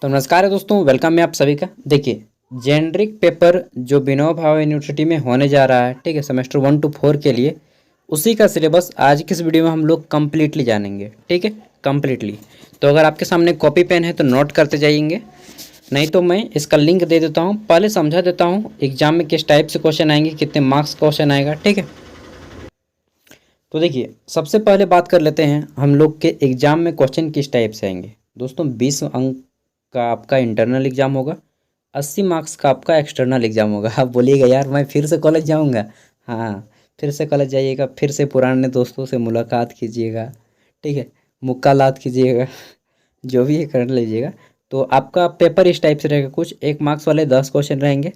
तो नमस्कार है दोस्तों, वेलकम है आप सभी का। देखिए, जेनरिक पेपर जो विनोबा भावे यूनिवर्सिटी में होने जा रहा है, ठीक है, सेमेस्टर 1 to 4 के लिए, उसी का सिलेबस आज की इस वीडियो में हम लोग कंप्लीटली जानेंगे। ठीक है, कंप्लीटली। तो अगर आपके सामने कॉपी पेन है तो नोट करते जाइएंगे, नहीं तो मैं इसका लिंक दे देता हूँ। पहले समझा देता हूँ एग्जाम में किस टाइप से क्वेश्चन आएंगे, कितने मार्क्स क्वेश्चन आएगा। ठीक है, तो देखिए, सबसे पहले बात कर लेते हैं हम लोग के एग्जाम में क्वेश्चन किस टाइप से आएंगे। दोस्तों, 20 अंक का आपका इंटरनल एग्जाम होगा, 80 मार्क्स का आपका एक्सटर्नल एग्जाम होगा। आप बोलिएगा यार मैं फिर से कॉलेज जाऊंगा। हाँ, फिर से कॉलेज जाइएगा, फिर से पुराने दोस्तों से मुलाकात कीजिएगा, ठीक है, मुक्कालात कीजिएगा, जो भी है कर लीजिएगा। तो आपका पेपर इस टाइप से रहेगा, कुछ 1 मार्क्स वाले 10 क्वेश्चन रहेंगे,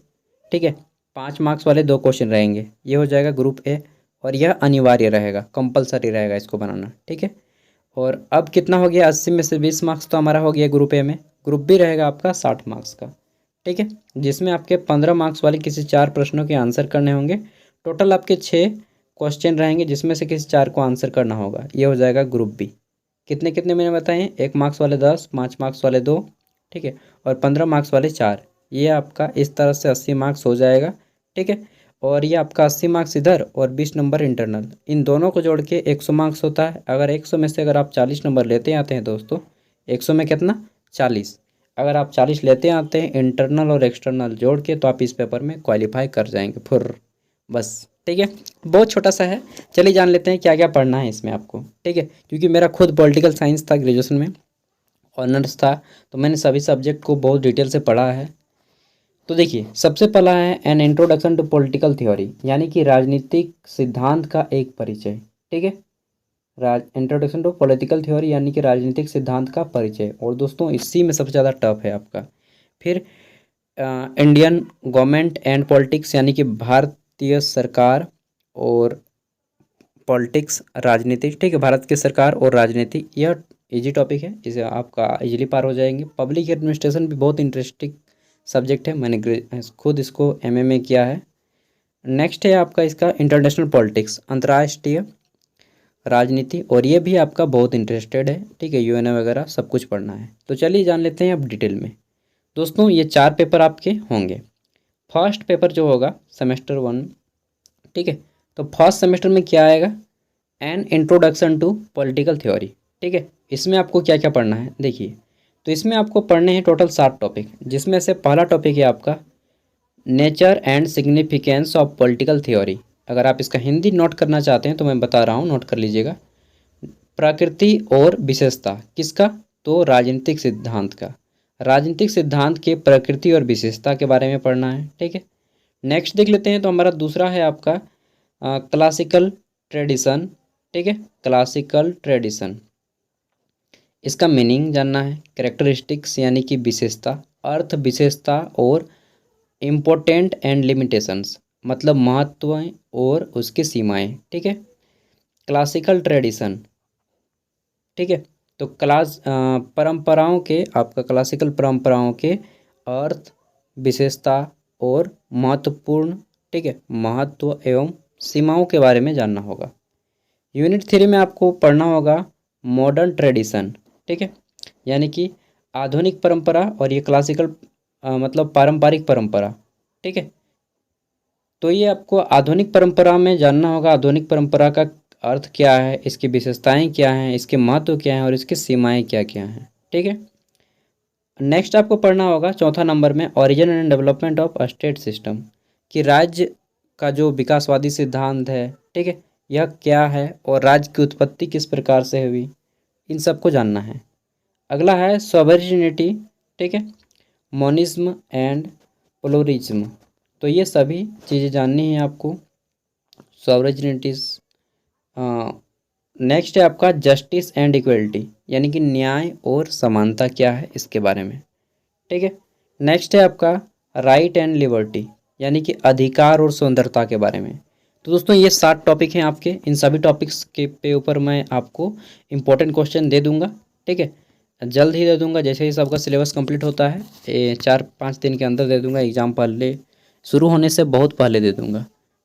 ठीक है, 5 मार्क्स वाले 2 क्वेश्चन रहेंगे। ये हो जाएगा ग्रुप ए, और यह अनिवार्य रहेगा, कंपलसरी रहेगा इसको बनाना। ठीक है, और अब कितना हो गया, 80 में से 20 मार्क्स तो हमारा हो गया ग्रुप ए में। ग्रुप बी रहेगा आपका 60 मार्क्स का, ठीक है, जिसमें आपके 15 मार्क्स वाले किसी 4 प्रश्नों के आंसर करने होंगे। टोटल आपके 6 क्वेश्चन रहेंगे, जिसमें से किसी 4 को आंसर करना होगा। ये हो जाएगा ग्रुप बी। कितने कितने मैंने बताए, 1 मार्क्स वाले 10, 5 मार्क्स वाले 2, ठीक है, और 15 मार्क्स वाले 4। ये आपका इस तरह से 80 मार्क्स हो जाएगा। ठीक है, और ये आपका 80 मार्क्स इधर और 20 नंबर इंटरनल, इन दोनों को जोड़ के 100 मार्क्स होता है। अगर 100 में से अगर आप 40 नंबर लेते आते हैं दोस्तों, 100 में कितना, 40, अगर आप 40 लेते आते हैं इंटरनल और एक्सटर्नल जोड़ के, तो आप इस पेपर में क्वालिफाई कर जाएंगे फुर, बस। ठीक है, बहुत छोटा सा है। चलिए जान लेते हैं क्या क्या पढ़ना है इसमें आपको। ठीक है, क्योंकि मेरा खुद पॉलिटिकल साइंस था, ग्रेजुएशन में ऑनर्स था, तो मैंने सभी सब्जेक्ट को बहुत डिटेल से पढ़ा है। तो देखिए, सबसे पहला है an introduction to political theory, यानी कि राजनीतिक सिद्धांत का एक परिचय। ठीक है, इंट्रोडक्शन टू पॉलिटिकल थ्योरी यानी कि राजनीतिक सिद्धांत का परिचय। और दोस्तों, इसी में सबसे ज़्यादा टफ है आपका। फिर इंडियन गवर्नमेंट एंड पॉलिटिक्स, यानी कि भारतीय सरकार और पॉलिटिक्स, राजनीति। ठीक है, भारत की सरकार और राजनीति, यह इजी टॉपिक है, इसे आपका इजीली पार हो जाएंगे। पब्लिक एडमिनिस्ट्रेशन भी बहुत इंटरेस्टिंग सब्जेक्ट है, मैंने खुद इसको एमए में किया है। नेक्स्ट है आपका इसका इंटरनेशनल पॉलिटिक्स, अंतर्राष्ट्रीय राजनीति, और ये भी आपका बहुत इंटरेस्टेड है। ठीक है, यूएनए वगैरह सब कुछ पढ़ना है। तो चलिए जान लेते हैं अब डिटेल में। दोस्तों, ये 4 पेपर आपके होंगे। फर्स्ट पेपर जो होगा सेमेस्टर 1, ठीक है, तो फर्स्ट सेमेस्टर में क्या आएगा, an introduction to political theory. ठीक है, इसमें आपको क्या क्या पढ़ना है देखिए। तो इसमें आपको पढ़ने हैं टोटल 7 टॉपिक, जिसमें से पहला टॉपिक है आपका nature and significance of political theory. अगर आप इसका हिंदी नोट करना चाहते हैं तो मैं बता रहा हूँ, नोट कर लीजिएगा। प्रकृति और विशेषता किसका, तो राजनीतिक सिद्धांत का। राजनीतिक सिद्धांत के प्रकृति और विशेषता के बारे में पढ़ना है। ठीक है, नेक्स्ट देख लेते हैं। तो हमारा दूसरा है आपका क्लासिकल ट्रेडिशन। ठीक है, क्लासिकल ट्रेडिशन, इसका मीनिंग जानना है। कैरेक्टरिस्टिक्स यानी कि विशेषता, अर्थ, विशेषता और इम्पोर्टेंट एंड लिमिटेशंस, मतलब महत्व और उसकी सीमाएं। ठीक है, क्लासिकल ट्रेडिशन। ठीक है, तो परंपराओं के, आपका क्लासिकल परंपराओं के अर्थ, विशेषता और महत्वपूर्ण, ठीक है, महत्व एवं सीमाओं के बारे में जानना होगा। यूनिट 3 में आपको पढ़ना होगा मॉडर्न ट्रेडिशन। ठीक है, यानी कि आधुनिक परंपरा, और ये क्लासिकल मतलब पारंपरिक परंपरा। ठीक है, तो ये आपको आधुनिक परंपरा में जानना होगा। आधुनिक परंपरा का अर्थ क्या है, इसकी विशेषताएं क्या हैं, इसके महत्व क्या हैं और इसकी सीमाएं क्या क्या हैं। ठीक है, नेक्स्ट आपको पढ़ना होगा चौथा नंबर में origin and development of state system, कि राज्य का जो विकासवादी सिद्धांत है, ठीक है, यह क्या है और राज्य की उत्पत्ति किस प्रकार से हुई, इन सबको जानना है। अगला है सॉवरेनिटी। ठीक है, मोनिज्म एंड प्लूरलिज्म, तो ये सभी चीज़ें जाननी है आपको, सॉवरेनिटीज। नेक्स्ट है आपका जस्टिस एंड इक्वलिटी, यानी कि न्याय और समानता क्या है, इसके बारे में। ठीक है, नेक्स्ट है आपका राइट एंड लिबर्टी, यानी कि अधिकार और स्वतंत्रता के बारे में। तो दोस्तों, ये 7 टॉपिक हैं आपके। इन सभी टॉपिक्स के ऊपर मैं आपको इम्पोर्टेंट क्वेश्चन दे दूंगा। ठीक है, जल्द ही दे दूंगा, जैसे ही सबका सिलेबस कंप्लीट होता है 4-5 दिन के अंदर दे दूंगा। एग्ज़ाम पहले शुरू होने से बहुत पहले दे दूंगा।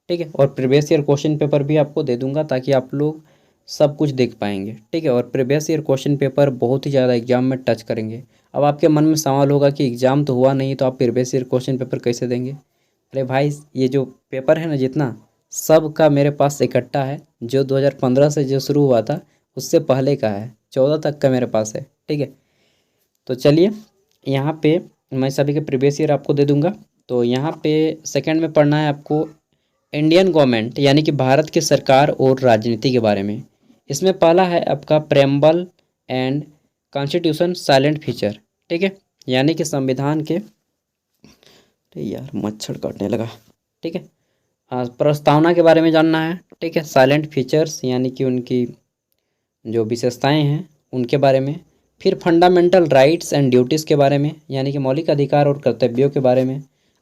ठीक है, और प्रीवियस ईयर क्वेश्चन पेपर भी आपको दे दूंगा, ताकि आप लोग सब कुछ देख पाएंगे, ठीक है। और प्रीवियस ईयर क्वेश्चन पेपर बहुत ही ज़्यादा एग्जाम में टच करेंगे। अब आपके मन में सवाल होगा कि एग्ज़ाम तो हुआ नहीं तो आप प्रीवियस ईयर क्वेश्चन पेपर कैसे देंगे। अरे भाई, ये जो पेपर है ना, जितना सब का मेरे पास इकट्ठा है। जो 2015 से जो शुरू हुआ था उससे पहले का है, 14 तक का मेरे पास है, ठीक है। तो चलिए, यहाँ पे मैं सभी के प्रीवियस ईयर आपको दे दूंगा। तो यहाँ पे सेकंड में पढ़ना है आपको इंडियन गवर्नमेंट यानी कि भारत की सरकार और राजनीति के बारे में। इसमें पहला है आपका preamble and constitution silent feature, ठीक है। यानी कि संविधान के, अरे यार मच्छर काटने लगा, ठीक है। प्रस्तावना के बारे में जानना है, ठीक है। साइलेंट फीचर्स यानी कि उनकी जो विशेषताएं हैं उनके बारे में। फिर फंडामेंटल राइट्स एंड ड्यूटीज़ के बारे में, यानी कि मौलिक अधिकार और कर्तव्यों के बारे में।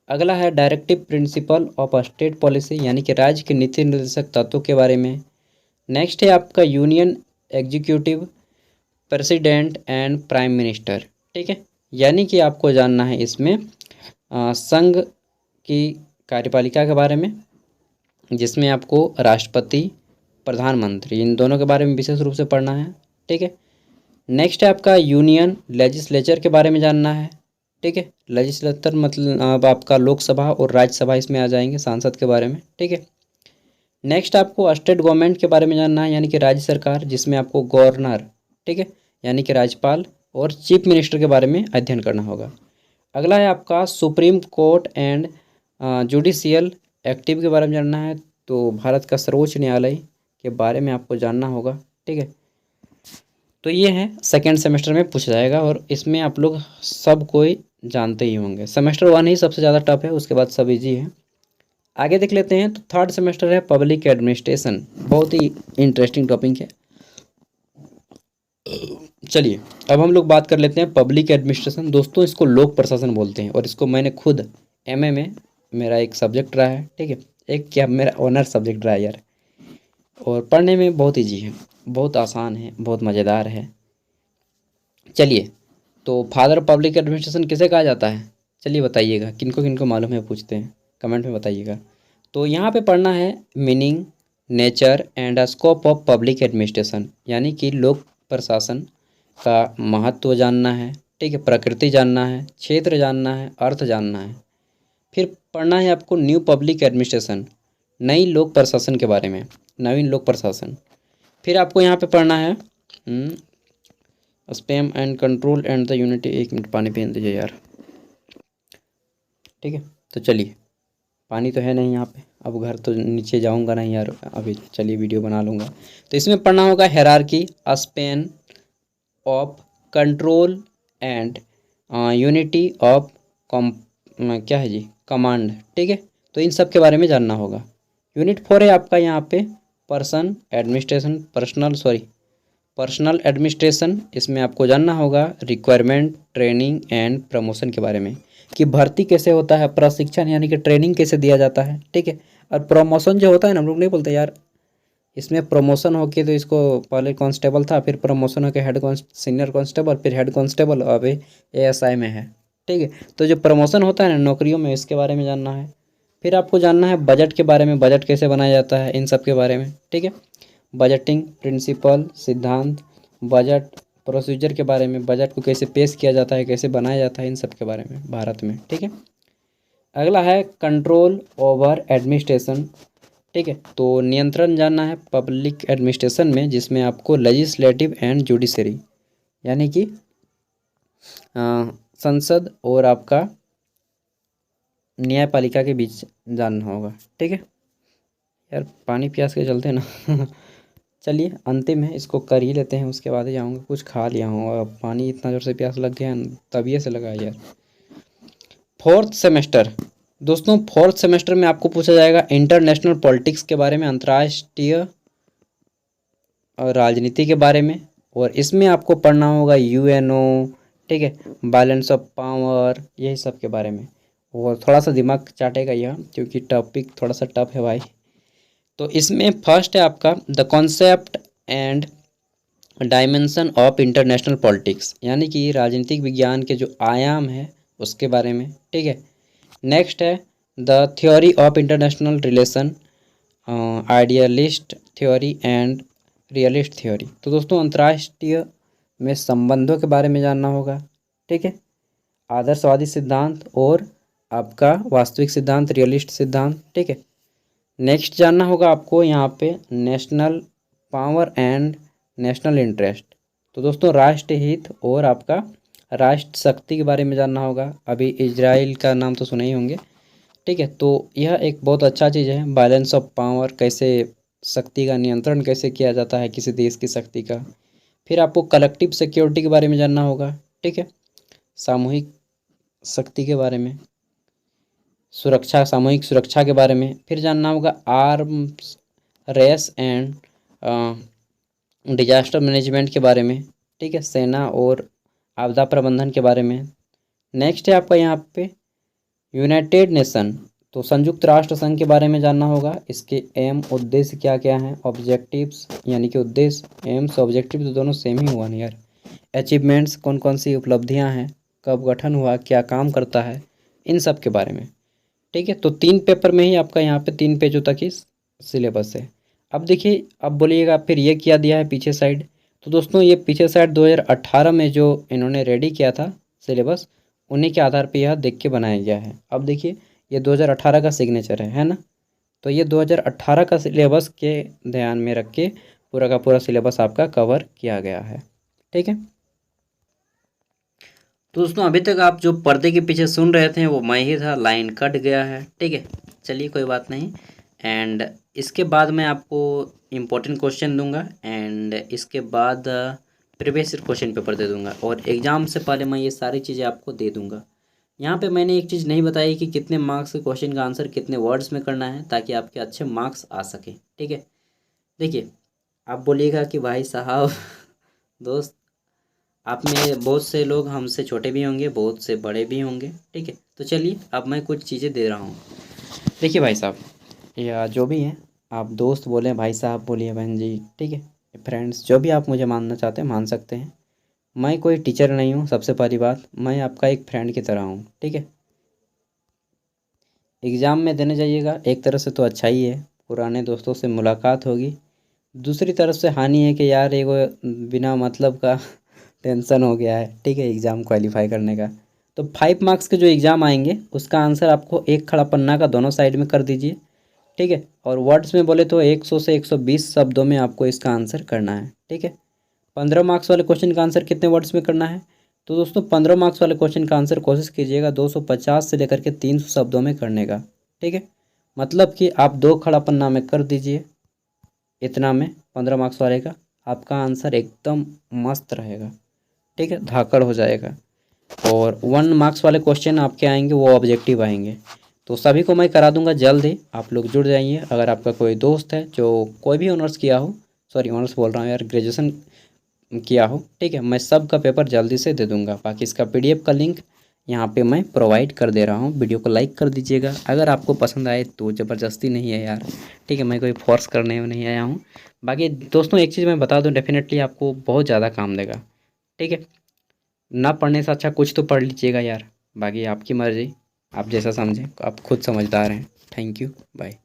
अगला है directive principle of state policy, यानी कि राज्य के नीति निर्देशक तत्वों के बारे में। नेक्स्ट है आपका union executive, president and prime minister, ठीक है। यानी कि आपको जानना है इसमें संघ की कार्यपालिका के बारे में, जिसमें आपको राष्ट्रपति, प्रधानमंत्री, इन दोनों के बारे में विशेष रूप से पढ़ना है, ठीक है। नेक्स्ट है आपका यूनियन लेजिस्लेचर के बारे में जानना है, ठीक है। लेजिस्लेचर मतलब आपका लोकसभा और राज्यसभा इसमें आ जाएंगे, सांसद के बारे में, ठीक है। नेक्स्ट आपको स्टेट गवर्नमेंट के बारे में जानना है, यानी कि राज्य सरकार, जिसमें आपको गवर्नर, ठीक है, यानी कि राज्यपाल और चीफ मिनिस्टर के बारे में अध्ययन करना होगा। अगला है आपका supreme court and judicial active के बारे में जानना है। तो भारत का सर्वोच्च न्यायालय के बारे में आपको जानना होगा, ठीक है। तो ये है सेकेंड सेमेस्टर में पूछा जाएगा और इसमें आप लोग सब कोई जानते ही होंगे। सेमेस्टर 1 ही सबसे ज़्यादा टफ है, उसके बाद सब इजी है। आगे देख लेते हैं। तो थर्ड सेमेस्टर है पब्लिक एडमिनिस्ट्रेशन, बहुत ही इंटरेस्टिंग टॉपिक है। चलिए अब हम लोग बात कर लेते हैं पब्लिक एडमिनिस्ट्रेशन। दोस्तों इसको लोक प्रशासन बोलते हैं और इसको मैंने खुद एमए में मेरा एक सब्जेक्ट रहा है, ठीक है। एक क्या, मेरा ऑनर सब्जेक्ट रहा है यार। और पढ़ने में बहुत ईजी है, बहुत आसान है, बहुत मज़ेदार है। चलिए, तो फादर ऑफ पब्लिक एडमिनिस्ट्रेशन किसे कहा जाता है? चलिए बताइएगा, किनको किनको मालूम है पूछते हैं, कमेंट में बताइएगा। तो यहाँ पे पढ़ना है meaning, nature and scope of public administration, यानी कि लोक प्रशासन का महत्व जानना है, ठीक है। प्रकृति जानना है, क्षेत्र जानना है, अर्थ जानना है। फिर पढ़ना है आपको न्यू पब्लिक एडमिनिस्ट्रेशन, नई लोक प्रशासन के बारे में, नवीन लोक प्रशासन। फिर आपको यहाँ पे पढ़ना है spam and control and the unity. एक मिनट पानी पीने दीजिए यार, ठीक है। तो चलिए, पानी तो है नहीं यहाँ पे, अब घर तो नीचे जाऊँगा नहीं यार अभी, चलिए वीडियो बना लूँगा। तो इसमें पढ़ना होगा hierarchy, span of control and unity of क्या है जी, कमांड, ठीक है। तो इन सब के बारे में जानना होगा। यूनिट 4 है आपका यहाँ पे पर्सनल एडमिनिस्ट्रेशन। इसमें आपको जानना होगा रिक्वायरमेंट, ट्रेनिंग एंड प्रमोशन के बारे में, कि भर्ती कैसे होता है, प्रशिक्षण यानी कि ट्रेनिंग कैसे दिया जाता है, ठीक है। और प्रमोशन जो होता है ना, हम लोग नहीं बोलते यार इसमें प्रमोशन होके, तो इसको पहले कांस्टेबल था, फिर प्रमोशन होके सीनियर कांस्टेबल, फिर हेड कांस्टेबल, अभी एएसआई में है, ठीक है। तो जो प्रमोशन होता है ना नौकरियों में, इसके बारे में जानना है। फिर आपको जानना है बजट के बारे में, बजट कैसे बनाया जाता है, इन सब के बारे में, ठीक है। बजटिंग प्रिंसिपल, सिद्धांत, बजट प्रोसीजर के बारे में, बजट को कैसे पेश किया जाता है, कैसे बनाया जाता है, इन सब के बारे में भारत में, ठीक है। अगला है कंट्रोल ओवर एडमिनिस्ट्रेशन, ठीक है। तो नियंत्रण जानना है पब्लिक एडमिनिस्ट्रेशन में, जिसमें आपको लेजिस्लेटिव एंड जुडिशरी यानी कि संसद और आपका न्यायपालिका के बीच जानना होगा, ठीक है। यार पानी प्यास के चलते ना चलिए अंतिम है, इसको कर ही लेते हैं, उसके बाद ही जाऊँगा। कुछ खा लिया हूँ और पानी इतना जोर से प्यास लग गया तभी से लगा यार। फोर्थ सेमेस्टर, दोस्तों फोर्थ सेमेस्टर में आपको पूछा जाएगा इंटरनेशनल पॉलिटिक्स के बारे में, अंतर्राष्ट्रीय और राजनीति के बारे में। और इसमें आपको पढ़ना होगा यूएनओ, ठीक है, बैलेंस ऑफ पावर, यही सब के बारे में। और थोड़ा सा दिमाग चाटेगा यह, क्योंकि टॉपिक थोड़ा सा टफ है भाई। तो इसमें फर्स्ट है आपका the concept and dimension of international politics, यानी कि राजनीतिक विज्ञान के जो आयाम है उसके बारे में, ठीक है। नेक्स्ट है the theory of international relation, idealist theory and realist theory. तो दोस्तों अंतर्राष्ट्रीय में संबंधों के बारे में जानना होगा, ठीक है। आदर्शवादी सिद्धांत और आपका वास्तविक सिद्धांत, रियलिस्ट सिद्धांत, ठीक है। नेक्स्ट जानना होगा आपको यहाँ पे national power and national interest. तो दोस्तों राष्ट्र हित और आपका राष्ट्र शक्ति के बारे में जानना होगा। अभी इजराइल का नाम तो सुने ही होंगे, ठीक है। तो यह एक बहुत अच्छा चीज़ है, बैलेंस ऑफ पावर, कैसे शक्ति का नियंत्रण कैसे किया जाता है किसी देश की शक्ति का। फिर आपको कलेक्टिव सिक्योरिटी के बारे में जानना होगा, ठीक है, सामूहिक शक्ति के बारे में, सुरक्षा, सामूहिक सुरक्षा के बारे में। फिर जानना होगा arms race and disaster management के बारे में, ठीक है, सेना और आपदा प्रबंधन के बारे में। नेक्स्ट है आपका यहाँ पे यूनाइटेड नेशन, तो संयुक्त राष्ट्र संघ के बारे में जानना होगा। इसके एम, उद्देश्य क्या क्या हैं, ऑब्जेक्टिव्स यानी कि उद्देश्य, एम्स ऑब्जेक्टिव तो दोनों सेम ही हुआ ना यार। अचीवमेंट्स, कौन कौन सी उपलब्धियां हैं, कब गठन हुआ, क्या काम करता है, इन सब के बारे में, ठीक है। तो 3 पेपर में ही आपका यहाँ पे 3 पेजों तक ही सिलेबस है। अब देखिए, अब बोलिएगा फिर ये क्या दिया है पीछे साइड। तो दोस्तों ये पीछे साइड 2018 में जो इन्होंने रेडी किया था सिलेबस, उन्हीं के आधार पे यह देख के बनाया गया है। अब देखिए ये 2018 का सिग्नेचर है ना। तो ये 2018 का सिलेबस के ध्यान में रख के पूरा का पूरा सिलेबस आपका कवर किया गया है, ठीक है। तो दोस्तों अभी तक आप जो पर्दे के पीछे सुन रहे थे वो मैं ही था, लाइन कट गया है, ठीक है। चलिए कोई बात नहीं। एंड इसके बाद मैं आपको इम्पोर्टेंट क्वेश्चन दूंगा एंड इसके बाद प्रीवियस क्वेश्चन पेपर दे दूंगा और एग्ज़ाम से पहले मैं ये सारी चीज़ें आपको दे दूंगा। यहाँ पे मैंने एक चीज़ नहीं बताई कि कितने मार्क्स के क्वेश्चन का आंसर कितने वर्ड्स में करना है, ताकि आपके अच्छे मार्क्स आ सके, ठीक है। देखिए, आप बोलिएगा कि भाई साहब दोस्त, आप में बहुत से लोग हमसे छोटे भी होंगे, बहुत से बड़े भी होंगे, ठीक है। तो चलिए अब मैं कुछ चीज़ें दे रहा हूँ। देखिए भाई साहब या जो भी हैं, आप दोस्त बोलें, भाई साहब बोलिए, बहन जी, ठीक है, फ्रेंड्स, जो भी आप मुझे मानना चाहते हैं मान सकते हैं। मैं कोई टीचर नहीं हूँ, सबसे पहली बात, मैं आपका एक फ्रेंड की तरह हूँ, ठीक है। एग्ज़ाम में देने जाइएगा, एक तरह से तो अच्छा ही है, पुराने दोस्तों से मुलाकात होगी। दूसरी तरफ से हानि है कि यार एगो बिना मतलब का टेंशन हो गया है, ठीक है, एग्ज़ाम क्वालिफाई करने का। तो 5 मार्क्स के जो एग्ज़ाम आएंगे उसका आंसर आपको एक खड़ा पन्ना का दोनों साइड में कर दीजिए, ठीक है। और वर्ड्स में बोले तो 100 से 120 शब्दों में आपको इसका आंसर करना है, ठीक है। 15 मार्क्स वाले क्वेश्चन का आंसर कितने वर्ड्स में करना है। तो दोस्तों 15 मार्क्स वाले क्वेश्चन का आंसर कोशिश कीजिएगा 250 से लेकर के 300 शब्दों में करने का, ठीक है। मतलब कि आप 2 खड़ा पन्ना में कर दीजिए, इतना में 15 मार्क्स वाले का आपका आंसर एकदम मस्त रहेगा, ठीक है, धाकड़ हो जाएगा। और 1 मार्क्स वाले क्वेश्चन आपके आएंगे वो ऑब्जेक्टिव आएंगे। तो सभी को मैं करा दूंगा जल्द ही, आप लोग जुड़ जाइए। अगर आपका कोई दोस्त है जो कोई भी ऑनर्स किया हो, सॉरी ऑनर्स बोल रहा हूँ यार, ग्रेजुएशन किया हो, ठीक है, मैं सब का पेपर जल्दी से दे दूंगा। बाकी इसका PDF का लिंक यहाँ पे मैं प्रोवाइड कर दे रहा हूँ। वीडियो को लाइक कर दीजिएगा अगर आपको पसंद आए तो, ज़बरदस्ती नहीं है यार, ठीक है, मैं कोई फोर्स करने में नहीं आया हूँ। बाकी दोस्तों एक चीज़ मैं बता दूँ, डेफिनेटली आपको बहुत ज़्यादा काम देगा, ठीक है। ना पढ़ने से अच्छा कुछ तो पढ़ लीजिएगा यार, बाकी आपकी मर्ज़ी, आप जैसा समझें, आप खुद समझदार हैं। Thank you, bye.